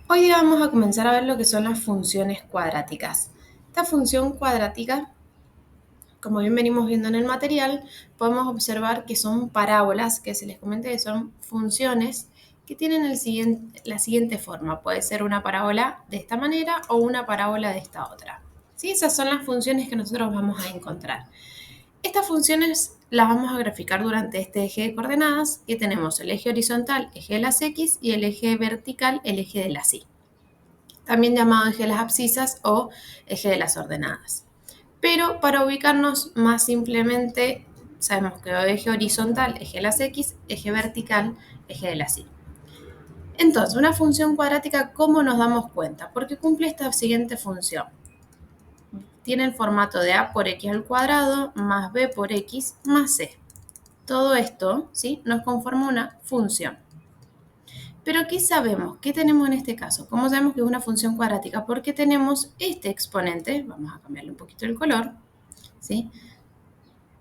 Hoy día vamos a comenzar a ver lo que son las funciones cuadráticas. Esta función cuadrática, como bien venimos viendo en el material, podemos observar que son parábolas, que se les comenté que son funciones que tienen la siguiente forma. Puede ser una parábola de esta manera o una parábola de esta otra. ¿Sí? Esas son las funciones que nosotros vamos a encontrar. Estas funciones las vamos a graficar durante este eje de coordenadas, que tenemos el eje horizontal, eje de las X, y el eje vertical, el eje de las Y, también llamado eje de las abscisas o eje de las ordenadas. Pero para ubicarnos más simplemente, sabemos que eje horizontal, eje de las X, eje vertical, eje de las Y. Entonces, una función cuadrática, ¿cómo nos damos cuenta? Porque cumple esta siguiente función. Tiene el formato de a por x al cuadrado más b por x más c. Todo esto, ¿sí?, nos conforma una función. Pero ¿qué sabemos? ¿Qué tenemos en este caso? ¿Cómo sabemos que es una función cuadrática? Porque tenemos este exponente, vamos a cambiarle un poquito el color, ¿sí?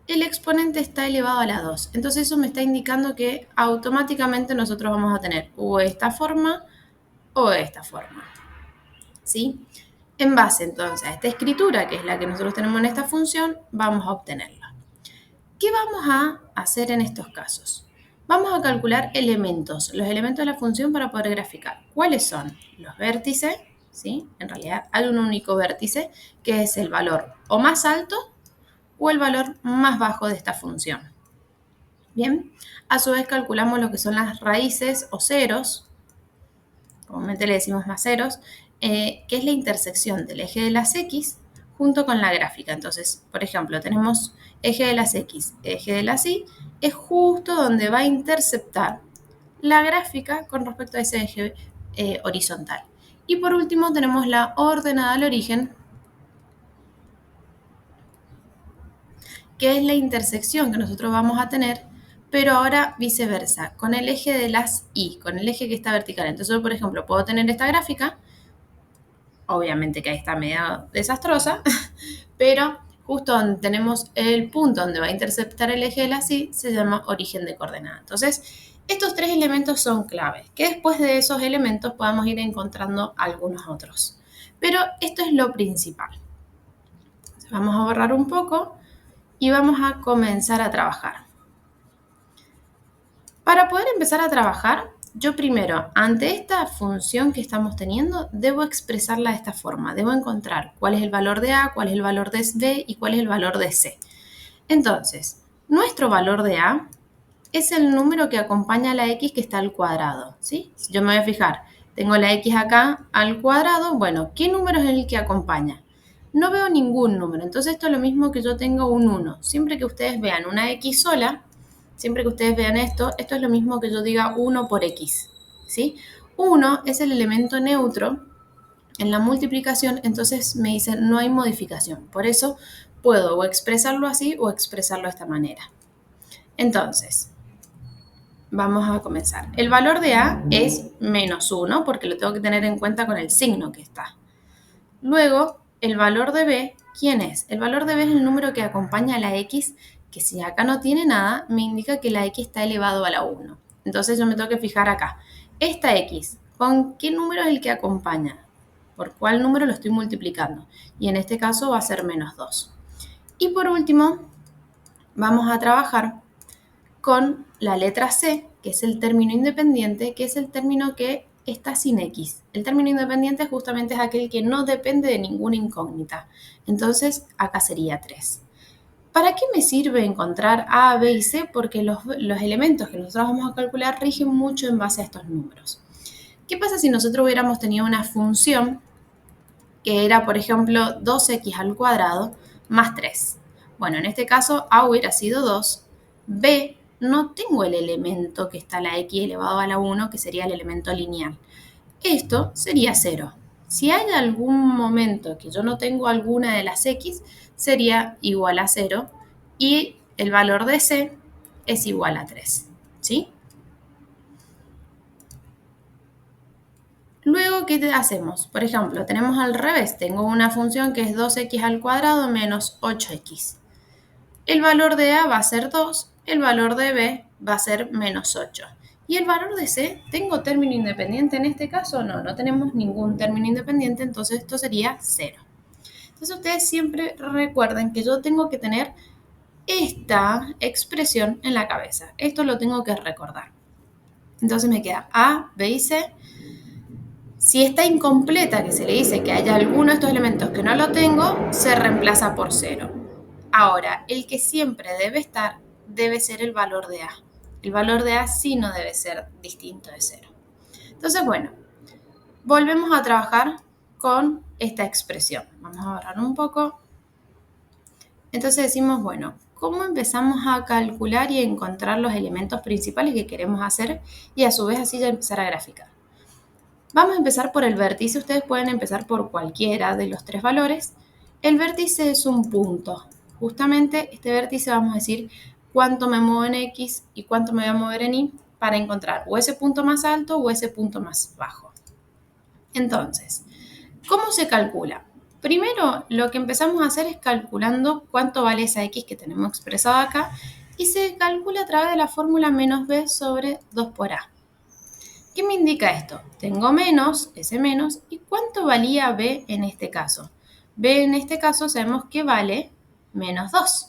El exponente está elevado a la 2. Entonces eso me está indicando que automáticamente nosotros vamos a tener o esta forma o esta forma, ¿sí? En base entonces a esta escritura, que es la que nosotros tenemos en esta función, vamos a obtenerla. ¿Qué vamos a hacer en estos casos? Vamos a calcular elementos, los elementos de la función para poder graficar. ¿Cuáles son? Los vértices, ¿sí? En realidad hay un único vértice, que es el valor o más alto o el valor más bajo de esta función. Bien, a su vez calculamos lo que son las raíces o ceros, comúnmente le decimos más ceros, que es la intersección del eje de las X junto con la gráfica. Entonces, por ejemplo, tenemos eje de las X, eje de las Y, es justo donde va a interceptar la gráfica con respecto a ese eje horizontal. Y por último tenemos la ordenada al origen, que es la intersección que nosotros vamos a tener, pero ahora viceversa, con el eje de las Y, con el eje que está vertical. Entonces, yo, por ejemplo, puedo tener esta gráfica, obviamente que ahí está medio desastrosa, pero justo donde tenemos el punto donde va a interceptar el eje de la Y se llama origen de coordenada. Entonces, estos tres elementos son claves, que después de esos elementos podamos ir encontrando algunos otros. Pero esto es lo principal. Vamos a borrar un poco y vamos a comenzar a trabajar. Para poder empezar a trabajar, yo primero, ante esta función que estamos teniendo, debo expresarla de esta forma. Debo encontrar cuál es el valor de A, cuál es el valor de B y cuál es el valor de C. Entonces, nuestro valor de A es el número que acompaña a la X que está al cuadrado, ¿sí? Si yo me voy a fijar, tengo la X acá al cuadrado, bueno, ¿qué número es el que acompaña? No veo ningún número, entonces esto es lo mismo que yo tengo un 1. Siempre que ustedes vean una X sola, siempre que ustedes vean esto es lo mismo que yo diga 1 por X, ¿sí? 1 es el elemento neutro en la multiplicación, entonces me dicen no hay modificación. Por eso puedo o expresarlo así o expresarlo de esta manera. Entonces, vamos a comenzar. El valor de A es menos 1 porque lo tengo que tener en cuenta con el signo que está. Luego, el valor de B, ¿quién es? El valor de B es el número que acompaña a la X, que si acá no tiene nada, me indica que la X está elevado a la 1. Entonces yo me tengo que fijar acá. Esta X, ¿con qué número es el que acompaña? ¿Por cuál número lo estoy multiplicando? Y en este caso va a ser menos 2. Y por último, vamos a trabajar con la letra C, que es el término independiente, que es el término que está sin X. El término independiente justamente es aquel que no depende de ninguna incógnita. Entonces, acá sería 3. ¿Para qué me sirve encontrar A, B y C? Porque los elementos que nosotros vamos a calcular rigen mucho en base a estos números. ¿Qué pasa si nosotros hubiéramos tenido una función que era, por ejemplo, 2x al cuadrado más 3? Bueno, en este caso A hubiera sido 2, B no tengo el elemento que está a la x elevado a la 1, que sería el elemento lineal. Esto sería 0. Si hay algún momento que yo no tengo alguna de las x, sería igual a 0 y el valor de C es igual a 3. ¿Sí? Luego, ¿qué hacemos? Por ejemplo, tenemos al revés. Tengo una función que es 2x al cuadrado menos 8x. El valor de A va a ser 2, el valor de B va a ser menos 8. Y el valor de C, ¿tengo término independiente en este caso? No, no tenemos ningún término independiente, entonces esto sería 0. Entonces ustedes siempre recuerden que yo tengo que tener esta expresión en la cabeza. Esto lo tengo que recordar. Entonces me queda A, B y C. Si está incompleta, que se le dice que haya alguno de estos elementos que no lo tengo, se reemplaza por 0. Ahora, el que siempre debe estar debe ser el valor de A. El valor de A sí no debe ser distinto de 0. Entonces, bueno, volvemos a trabajar con esta expresión. Vamos a borrar un poco. Entonces decimos, bueno, ¿cómo empezamos a calcular y a encontrar los elementos principales que queremos hacer y a su vez así ya empezar a graficar? Vamos a empezar por el vértice. Ustedes pueden empezar por cualquiera de los tres valores. El vértice es un punto. Justamente este vértice vamos a decir cuánto me muevo en X y cuánto me voy a mover en Y para encontrar o ese punto más alto o ese punto más bajo. Entonces, ¿cómo se calcula? Primero, lo que empezamos a hacer es calculando cuánto vale esa X que tenemos expresado acá y se calcula a través de la fórmula menos B sobre 2 por A. ¿Qué me indica esto? Tengo menos, ese menos, ¿y cuánto valía B en este caso? B en este caso sabemos que vale menos 2.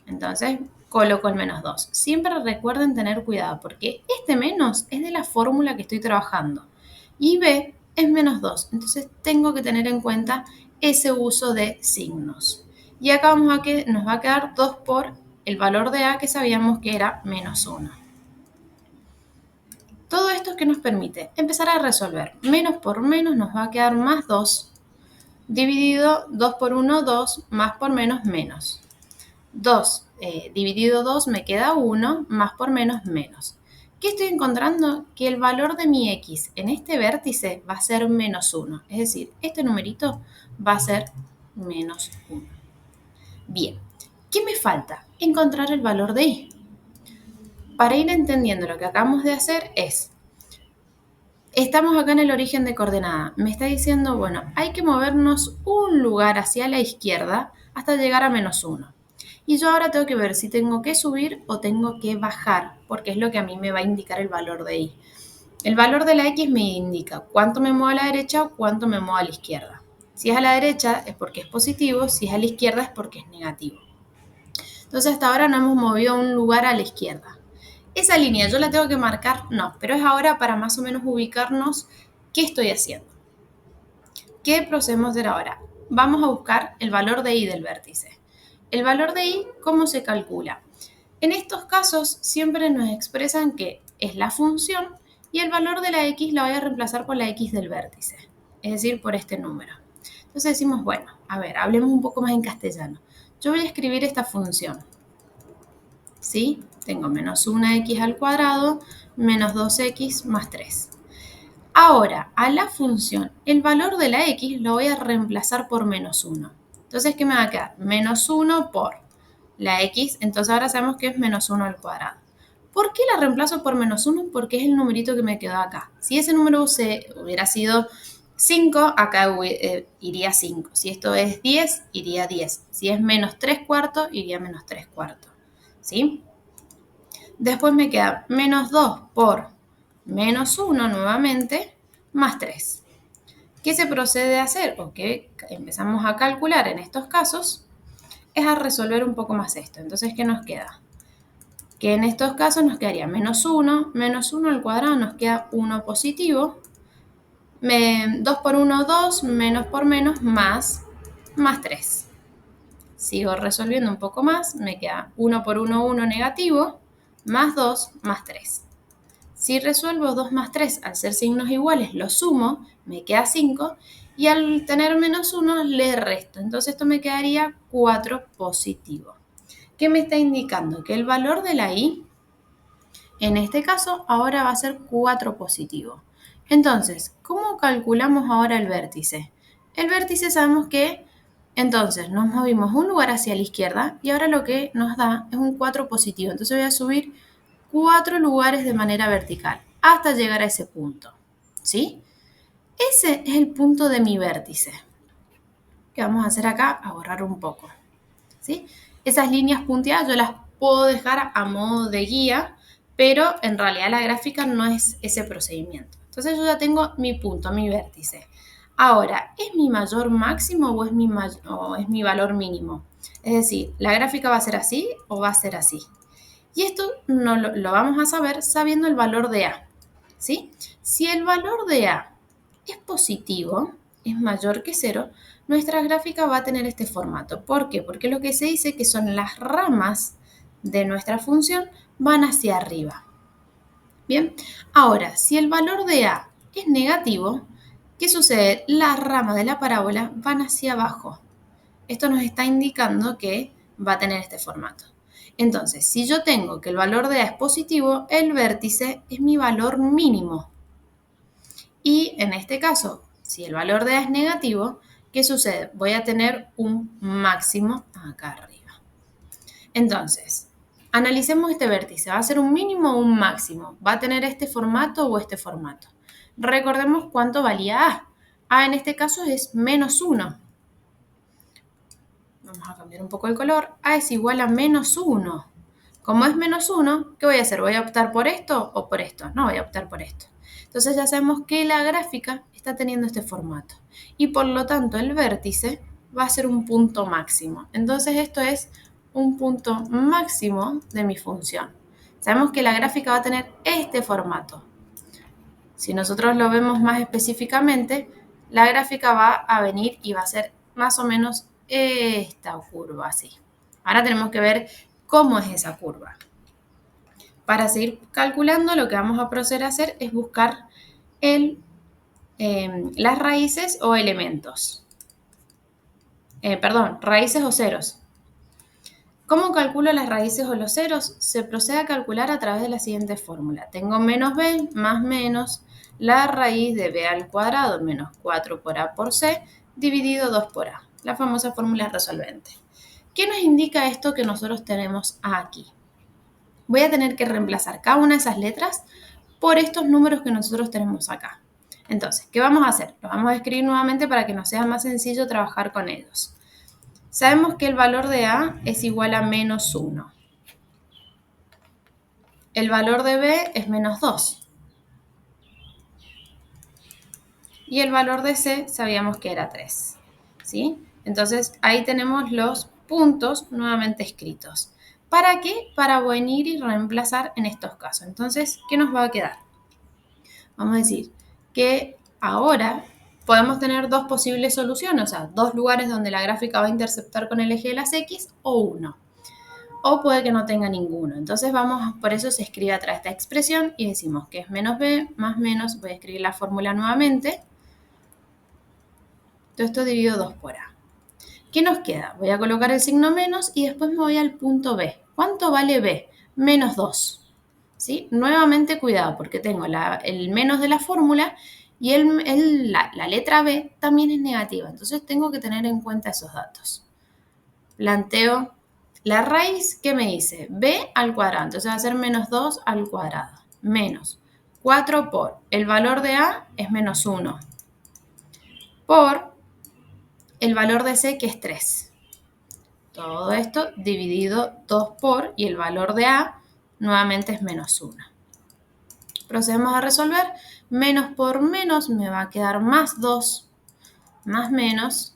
Entonces, coloco el menos 2. Siempre recuerden tener cuidado porque este menos es de la fórmula que estoy trabajando y B es menos 2. Entonces, tengo que tener en cuenta ese uso de signos. Y acá vamos a que nos va a quedar 2 por el valor de A que sabíamos que era menos 1. Todo esto que nos permite empezar a resolver. Menos por menos nos va a quedar más 2, dividido 2 por 1, 2, más por menos, menos. 2 dividido 2 me queda 1, más por menos, menos. ¿Qué estoy encontrando? Que el valor de mi X en este vértice va a ser menos 1. Es decir, este numerito va a ser menos 1. Bien, ¿qué me falta? Encontrar el valor de Y. Para ir entendiendo lo que acabamos de hacer es, estamos acá en el origen de coordenada. Me está diciendo, bueno, hay que movernos un lugar hacia la izquierda hasta llegar a menos 1. Y yo ahora tengo que ver si tengo que subir o tengo que bajar, porque es lo que a mí me va a indicar el valor de Y. El valor de la X me indica cuánto me muevo a la derecha o cuánto me muevo a la izquierda. Si es a la derecha es porque es positivo, si es a la izquierda es porque es negativo. Entonces hasta ahora no hemos movido un lugar a la izquierda. Esa línea yo la tengo que marcar, no, pero es ahora para más o menos ubicarnos qué estoy haciendo. ¿Qué procedemos a hacer ahora? Vamos a buscar el valor de Y del vértice. El valor de Y, ¿cómo se calcula? En estos casos siempre nos expresan que es la función y el valor de la X la voy a reemplazar por la X del vértice, es decir, por este número. Entonces decimos, bueno, a ver, hablemos un poco más en castellano. Yo voy a escribir esta función. ¿Sí? Tengo menos 1x al cuadrado menos 2x más 3. Ahora, a la función, el valor de la x lo voy a reemplazar por menos 1. Entonces, ¿qué me va a quedar? Menos 1 por la x, entonces ahora sabemos que es menos 1 al cuadrado. ¿Por qué la reemplazo por menos 1? Porque es el numerito que me quedó acá. Si ese número hubiera sido 5, acá iría 5. Si esto es 10, iría 10. Si es menos 3 cuartos, iría menos 3 cuartos. ¿Sí? Después me queda menos 2 por menos 1 nuevamente, más 3. ¿Qué se procede a hacer o qué empezamos a calcular en estos casos? Es a resolver un poco más esto. Entonces, ¿qué nos queda? Que en estos casos nos quedaría menos 1 al cuadrado nos queda 1 positivo, 2 por 1, 2, menos por menos, más 3. Sigo resolviendo un poco más, me queda 1 por 1, 1 negativo, más 2, más 3. Si resuelvo 2 más 3 al ser signos iguales, lo sumo, me queda 5, y al tener menos 1 le resto. Entonces esto me quedaría 4 positivo. ¿Qué me está indicando? Que el valor de la Y, en este caso, ahora va a ser 4 positivo. Entonces, ¿cómo calculamos ahora el vértice? El vértice sabemos que, entonces, nos movimos un lugar hacia la izquierda y ahora lo que nos da es un 4 positivo. Entonces voy a subir 4 lugares de manera vertical hasta llegar a ese punto. ¿Sí? Ese es el punto de mi vértice. ¿Qué vamos a hacer acá? A borrar un poco. ¿Sí? Esas líneas punteadas yo las puedo dejar a modo de guía pero en realidad la gráfica no es ese procedimiento. Entonces yo ya tengo mi punto, mi vértice. Ahora, ¿es mi mayor máximo o es mi valor mínimo? Es decir, ¿la gráfica va a ser así o va a ser así? Y esto no lo vamos a saber sabiendo el valor de A, ¿sí? Si el valor de A es positivo, es mayor que 0, nuestra gráfica va a tener este formato. ¿Por qué? Porque lo que se dice que son las ramas de nuestra función van hacia arriba. Bien, ahora, si el valor de A es negativo, ¿qué sucede? Las ramas de la parábola van hacia abajo. Esto nos está indicando que va a tener este formato. Entonces, si yo tengo que el valor de A es positivo, el vértice es mi valor mínimo. Y en este caso, si el valor de A es negativo, ¿qué sucede? Voy a tener un máximo acá arriba. Entonces, analicemos este vértice. ¿Va a ser un mínimo o un máximo? ¿Va a tener este formato o este formato? Recordemos cuánto valía A. A en este caso es -1. Vamos a cambiar un poco el color. A es igual a -1. Como es -1, ¿qué voy a hacer? ¿Voy a optar por esto o por esto? No, voy a optar por esto. Entonces ya sabemos que la gráfica está teniendo este formato. Y por lo tanto el vértice va a ser un punto máximo. Entonces esto es un punto máximo de mi función. Sabemos que la gráfica va a tener este formato. Si nosotros lo vemos más específicamente, la gráfica va a venir y va a ser más o menos esta curva así. Ahora tenemos que ver cómo es esa curva. Para seguir calculando, lo que vamos a proceder a hacer es buscar las raíces o elementos. Raíces o ceros. ¿Cómo calculo las raíces o los ceros? Se procede a calcular a través de la siguiente fórmula. Tengo menos b más menos la raíz de b al cuadrado menos 4 por a por c dividido 2 por a. La famosa fórmula resolvente. ¿Qué nos indica esto que nosotros tenemos aquí? Voy a tener que reemplazar cada una de esas letras por estos números que nosotros tenemos acá. Entonces, ¿qué vamos a hacer? Los vamos a escribir nuevamente para que nos sea más sencillo trabajar con ellos. Sabemos que el valor de A es igual a -1. El valor de B es -2. Y el valor de C sabíamos que era 3. ¿Sí? Entonces, ahí tenemos los puntos nuevamente escritos. ¿Para qué? Para venir y reemplazar en estos casos. Entonces, ¿qué nos va a quedar? Vamos a decir que ahora podemos tener dos posibles soluciones, o sea, dos lugares donde la gráfica va a interceptar con el eje de las X o uno. O puede que no tenga ninguno. Entonces por eso se escribe atrás esta expresión y decimos que es menos b más menos, voy a escribir la fórmula nuevamente. Todo esto dividido 2 por a. ¿Qué nos queda? Voy a colocar el signo menos y después me voy al punto b. ¿Cuánto vale b? -2. ¿Sí? Nuevamente cuidado porque tengo el menos de la fórmula y la letra b también es negativa. Entonces tengo que tener en cuenta esos datos. Planteo la raíz, ¿qué me dice? B al cuadrado. Entonces va a ser -2 al cuadrado. Menos 4 por el valor de A es -1. Por el valor de C que es 3. Todo esto dividido 2 por y el valor de A nuevamente es -1. Procedemos a resolver. Menos por menos me va a quedar +2 más menos.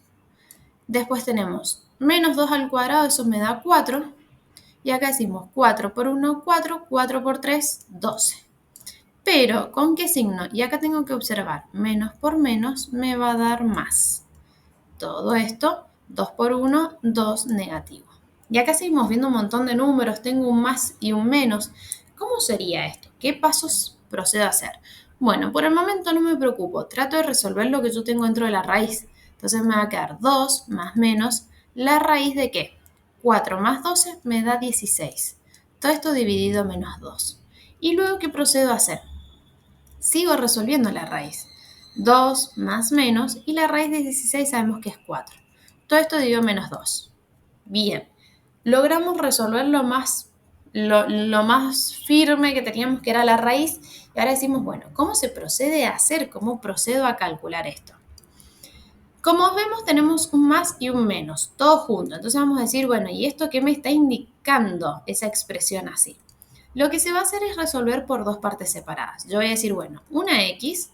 Después tenemos -2 al cuadrado, eso me da 4. Y acá decimos 4 por 1, 4, 4 por 3, 12. Pero, ¿con qué signo? Y acá tengo que observar, menos por menos me va a dar más. Todo esto, 2 por 1, 2 negativo. Y acá seguimos viendo un montón de números, tengo un más y un menos. ¿Cómo sería esto? ¿Qué pasos procedo a hacer? Bueno, por el momento no me preocupo, trato de resolver lo que yo tengo dentro de la raíz. Entonces me va a quedar 2 más menos, ¿la raíz de qué? 4 más 12 me da 16. Todo esto dividido menos 2. ¿Y luego qué procedo a hacer? Sigo resolviendo la raíz. 2 más menos y la raíz de 16 sabemos que es 4. Todo esto dividido menos 2. Bien, logramos resolver lo más firme que teníamos, que era la raíz. Y ahora decimos, bueno, ¿cómo se procede a hacer? ¿Cómo procedo a calcular esto? Como vemos, tenemos un más y un menos, todo junto. Entonces vamos a decir, bueno, ¿y esto qué me está indicando esa expresión así? lo que se va a hacer es resolver por dos partes separadas. Yo voy a decir, bueno, una x,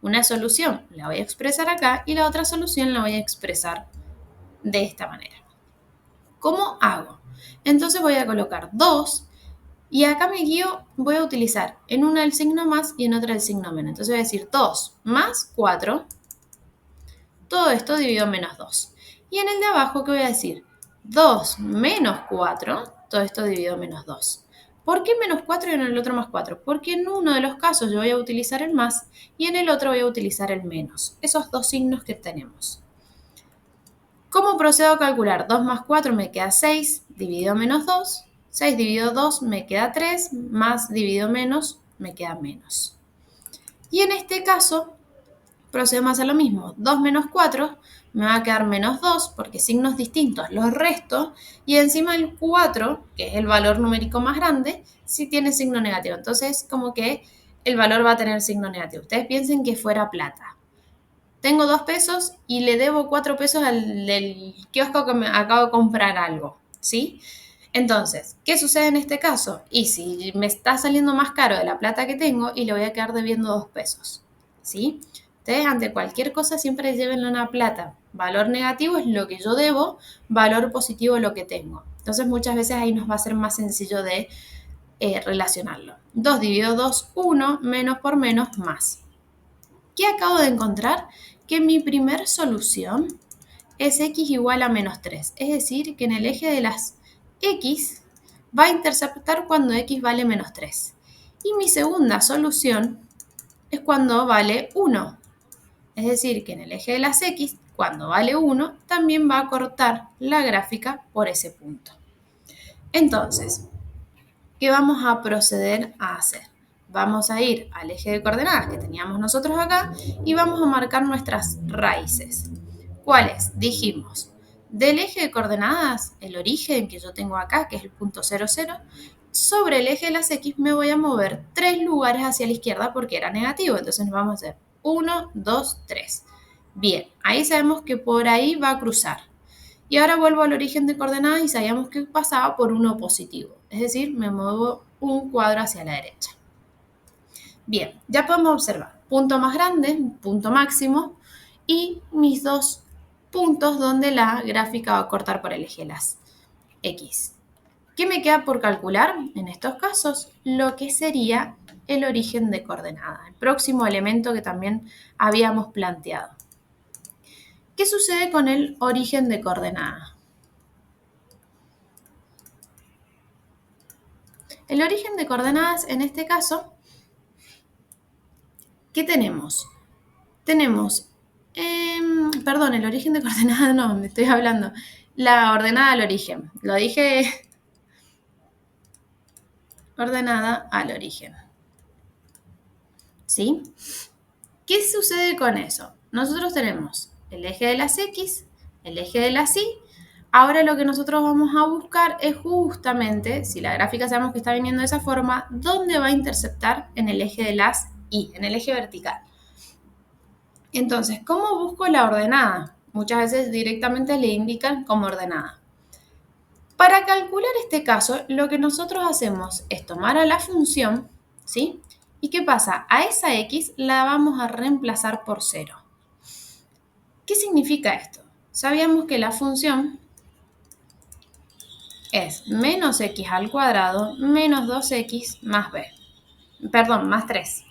una solución la voy a expresar acá y la otra solución la voy a expresar de esta manera. ¿Cómo hago? Entonces voy a colocar 2 y acá me guío, voy a utilizar en una el signo más y en otra el signo menos. Entonces voy a decir 2 más 4, todo esto dividido en menos 2. Y en el de abajo, ¿qué voy a decir? 2 menos 4, todo esto dividido en menos 2. ¿Por qué menos 4 y en el otro más 4? Porque en uno de los casos yo voy a utilizar el más y en el otro voy a utilizar el menos. Esos dos signos que tenemos. ¿Cómo procedo a calcular? 2 más 4 me queda 6, dividido menos 2. 6 dividido 2 me queda 3, más dividido menos me queda menos. Y en este caso, procedemos a hacer lo mismo. 2 menos 4 me va a quedar menos 2, porque signos distintos los resto, y encima el 4, que es el valor numérico más grande, sí tiene signo negativo. Entonces, como que el valor va a tener signo negativo. Ustedes piensen que fuera plata. Tengo 2 pesos y le debo 4 pesos al del kiosco que me acabo de comprar algo, ¿sí? Entonces, ¿qué sucede en este caso? Y si me está saliendo más caro de la plata que tengo y le voy a quedar debiendo 2 pesos, ¿sí? Ustedes ante cualquier cosa siempre lleven una plata. Valor negativo es lo que yo debo, valor positivo lo que tengo. Entonces muchas veces ahí nos va a ser más sencillo de relacionarlo. 2 dividido 2, 1, menos por menos, más. ¿Qué acabo de encontrar? Que mi primer solución es x igual a menos 3. Es decir, que en el eje de las x va a interceptar cuando x vale menos 3. Y mi segunda solución es cuando vale 1. Es decir, que en el eje de las x, cuando vale 1, también va a cortar la gráfica por ese punto. Entonces, ¿qué vamos a proceder a hacer? Vamos a ir al eje de coordenadas que teníamos nosotros acá y vamos a marcar nuestras raíces. ¿Cuáles? Dijimos, del eje de coordenadas, el origen que yo tengo acá, que es el punto 0, 0, sobre el eje de las x me voy a mover 3 lugares hacia la izquierda porque era negativo. Entonces nos vamos a hacer 1, 2, 3. Bien, ahí sabemos que por ahí va a cruzar. Y ahora vuelvo al origen de coordenadas y sabíamos que pasaba por 1 positivo. Es decir, me muevo un cuadro hacia la derecha. Bien, ya podemos observar punto más grande, punto máximo y mis dos puntos donde la gráfica va a cortar por el eje de las X. ¿Qué me queda por calcular en estos casos? Lo que sería el origen de coordenada, el próximo elemento que también habíamos planteado. ¿Qué sucede con el origen de coordenada? El origen de coordenadas en este caso, ¿qué tenemos? Tenemos, perdón, el origen de coordenadas no, me estoy hablando. La ordenada al origen. Lo dije, ordenada al origen. ¿Sí? ¿Qué sucede con eso? Nosotros tenemos el eje de las X, el eje de las Y. Ahora lo que nosotros vamos a buscar es justamente, si la gráfica sabemos que está viniendo de esa forma, ¿dónde va a interceptar en el eje de las Y, en el eje vertical? Entonces, ¿cómo busco la ordenada? Muchas veces directamente le indican como ordenada. Para calcular este caso, lo que nosotros hacemos es tomar a la función, ¿sí? ¿Y qué pasa? A esa x la vamos a reemplazar por 0. ¿Qué significa esto? Sabíamos que la función es menos x al cuadrado menos 2x más b. Perdón, más 3.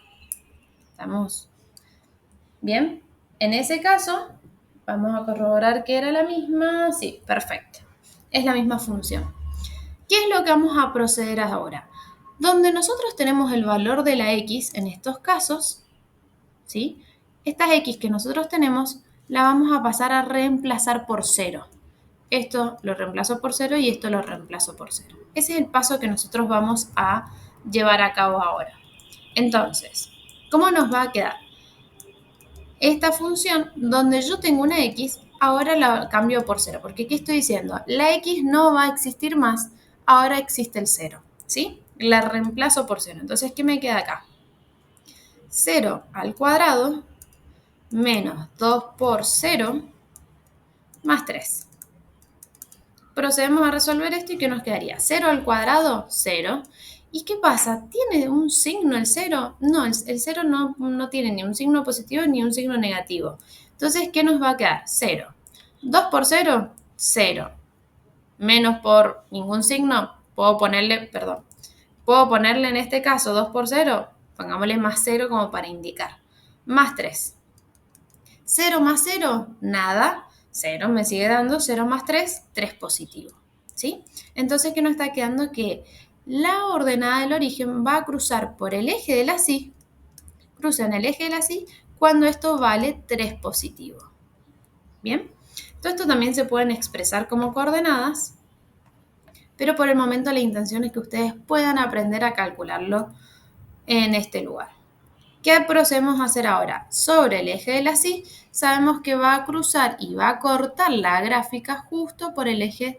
¿Estamos bien? En ese caso, vamos a corroborar que era la misma. Sí, perfecto. Es la misma función. ¿Qué es lo que vamos a proceder ahora? Donde nosotros tenemos el valor de la x en estos casos, ¿sí? Estas x que nosotros tenemos la vamos a pasar a reemplazar por 0. Esto lo reemplazo por 0 y esto lo reemplazo por 0. Ese es el paso que nosotros vamos a llevar a cabo ahora. Entonces, ¿cómo nos va a quedar? Esta función donde yo tengo una x, ahora la cambio por 0. Porque ¿qué estoy diciendo? La x no va a existir más, ahora existe el 0. ¿Sí? La reemplazo por 0. Entonces, ¿qué me queda acá? 0 al cuadrado menos 2 por 0 más 3. Procedemos a resolver esto y ¿qué nos quedaría? 0 al cuadrado, 0. ¿Y qué pasa? ¿Tiene un signo el cero? No, el cero no tiene ni un signo positivo ni un signo negativo. Entonces, ¿qué nos va a quedar? Cero. 2 por cero, cero. Menos por ningún signo, puedo ponerle en este caso 2 por cero, pongámosle más cero como para indicar. Más 3. Cero más cero, nada. Cero me sigue dando 0 más 3, 3 positivo. ¿Sí? Entonces, ¿qué nos está quedando? Que la ordenada del origen va a cruzar por el eje de la sí, cruza en el eje de la sí cuando esto vale 3 positivo. ¿Bien? Todo esto también se pueden expresar como coordenadas, pero por el momento la intención es que ustedes puedan aprender a calcularlo en este lugar. ¿Qué procedemos a hacer ahora? Sobre el eje de la sí, sabemos que va a cruzar y va a cortar la gráfica justo por el eje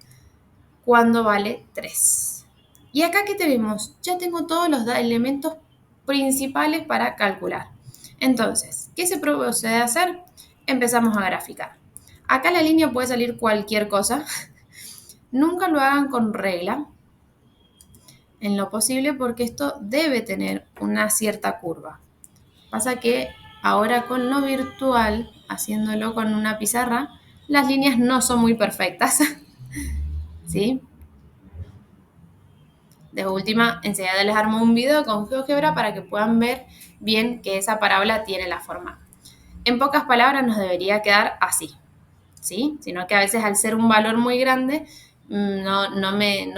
cuando vale 3. Y acá, ¿qué tenemos? Ya tengo todos los elementos principales para calcular. Entonces, ¿qué se procede a hacer? Empezamos a graficar. Acá la línea puede salir cualquier cosa. Nunca lo hagan con regla, en lo posible, porque esto debe tener una cierta curva. Pasa que ahora con lo virtual, haciéndolo con una pizarra, las líneas no son muy perfectas. ¿Sí? De última, enseguida les armo un video con GeoGebra para que puedan ver bien que esa parábola tiene la forma. En pocas palabras nos debería quedar así, ¿sí? Sino que a veces al ser un valor muy grande no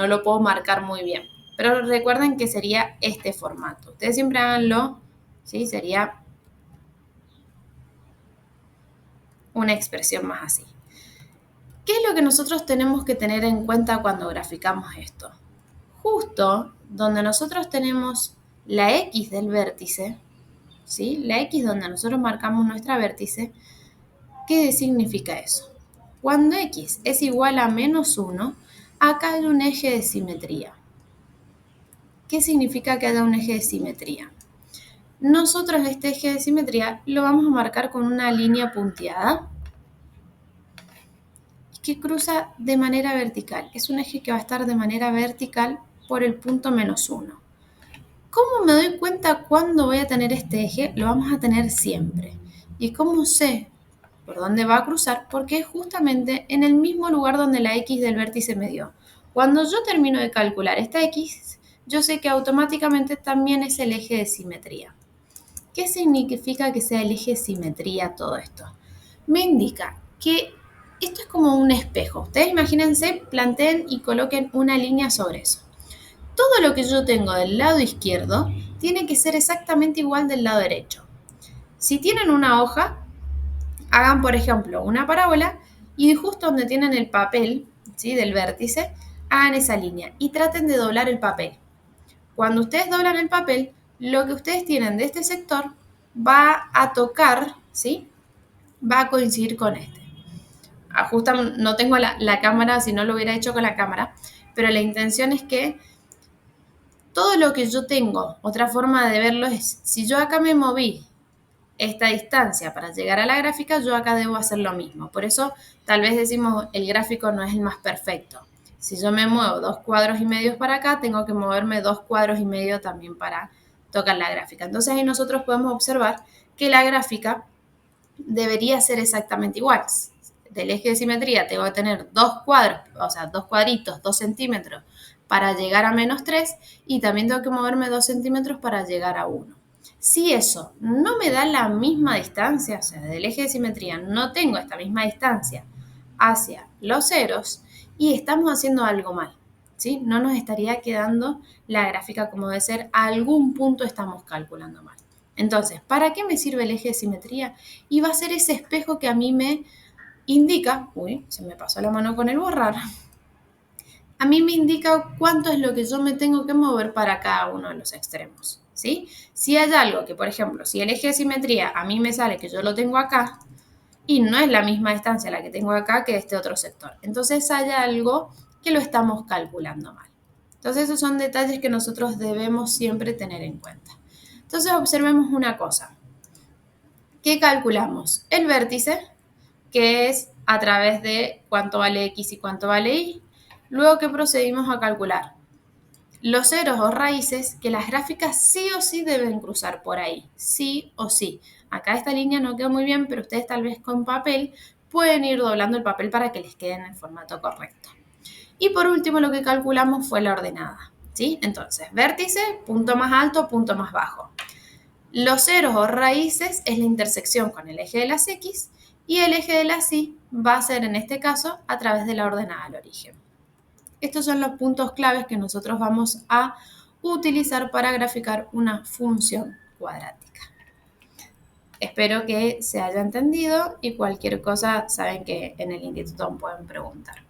lo puedo marcar muy bien. Pero recuerden que sería este formato. Ustedes siempre háganlo, ¿sí? Sería una expresión más así. ¿Qué es lo que nosotros tenemos que tener en cuenta cuando graficamos esto? Justo donde nosotros tenemos la X del vértice, ¿sí? La X donde nosotros marcamos nuestra vértice, ¿qué significa eso? Cuando X es igual a -1, acá hay un eje de simetría. ¿Qué significa que haya un eje de simetría? Nosotros este eje de simetría lo vamos a marcar con una línea punteada que cruza de manera vertical. Es un eje que va a estar de manera vertical por el punto -1. ¿Cómo me doy cuenta cuándo voy a tener este eje? Lo vamos a tener siempre. ¿Y cómo sé por dónde va a cruzar? Porque es justamente en el mismo lugar donde la X del vértice me dio. Cuando yo termino de calcular esta X, yo sé que automáticamente también es el eje de simetría. ¿Qué significa que sea el eje de simetría todo esto? Me indica que esto es como un espejo. Ustedes imagínense, planteen y coloquen una línea sobre eso. Todo lo que yo tengo del lado izquierdo tiene que ser exactamente igual del lado derecho. Si tienen una hoja, hagan por ejemplo una parábola y justo donde tienen el papel, ¿sí? Del vértice, hagan esa línea y traten de doblar el papel. Cuando ustedes doblan el papel, lo que ustedes tienen de este sector va a tocar, ¿sí? Va a coincidir con este. No tengo la cámara, si no lo hubiera hecho con la cámara, pero la intención es que todo lo que yo tengo, otra forma de verlo es, si yo acá me moví esta distancia para llegar a la gráfica, yo acá debo hacer lo mismo. Por eso tal vez decimos el gráfico no es el más perfecto. Si yo me muevo 2 cuadros y medio para acá, tengo que moverme 2 cuadros y medio también para tocar la gráfica. Entonces ahí nosotros podemos observar que la gráfica debería ser exactamente igual. Del eje de simetría tengo que tener 2 cuadros, o sea, 2 cuadritos, 2 centímetros para llegar a -3 y también tengo que moverme 2 centímetros para llegar a 1. Si eso no me da la misma distancia, o sea, del eje de simetría no tengo esta misma distancia hacia los ceros y estamos haciendo algo mal, ¿sí? No nos estaría quedando la gráfica como debe ser, a algún punto estamos calculando mal. Entonces, ¿para qué me sirve el eje de simetría? Y va a ser ese espejo que a mí me indica, uy, se me pasó la mano con el borrar, a mí me indica cuánto es lo que yo me tengo que mover para cada uno de los extremos, ¿sí? Si hay algo que, por ejemplo, si el eje de simetría a mí me sale que yo lo tengo acá y no es la misma distancia la que tengo acá que este otro sector, entonces hay algo que lo estamos calculando mal. Entonces esos son detalles que nosotros debemos siempre tener en cuenta. Entonces observemos una cosa. ¿Qué calculamos? El vértice, que es a través de cuánto vale X y cuánto vale Y. Luego, ¿qué procedimos a calcular? Los ceros o raíces que las gráficas sí o sí deben cruzar por ahí, sí o sí. Acá esta línea no quedó muy bien, pero ustedes tal vez con papel pueden ir doblando el papel para que les quede en el formato correcto. Y por último lo que calculamos fue la ordenada, ¿sí? Entonces, vértice, punto más alto, punto más bajo. Los ceros o raíces es la intersección con el eje de las X y el eje de las Y va a ser en este caso a través de la ordenada al origen. Estos son los puntos claves que nosotros vamos a utilizar para graficar una función cuadrática. Espero que se haya entendido y cualquier cosa saben que en el instituto pueden preguntar.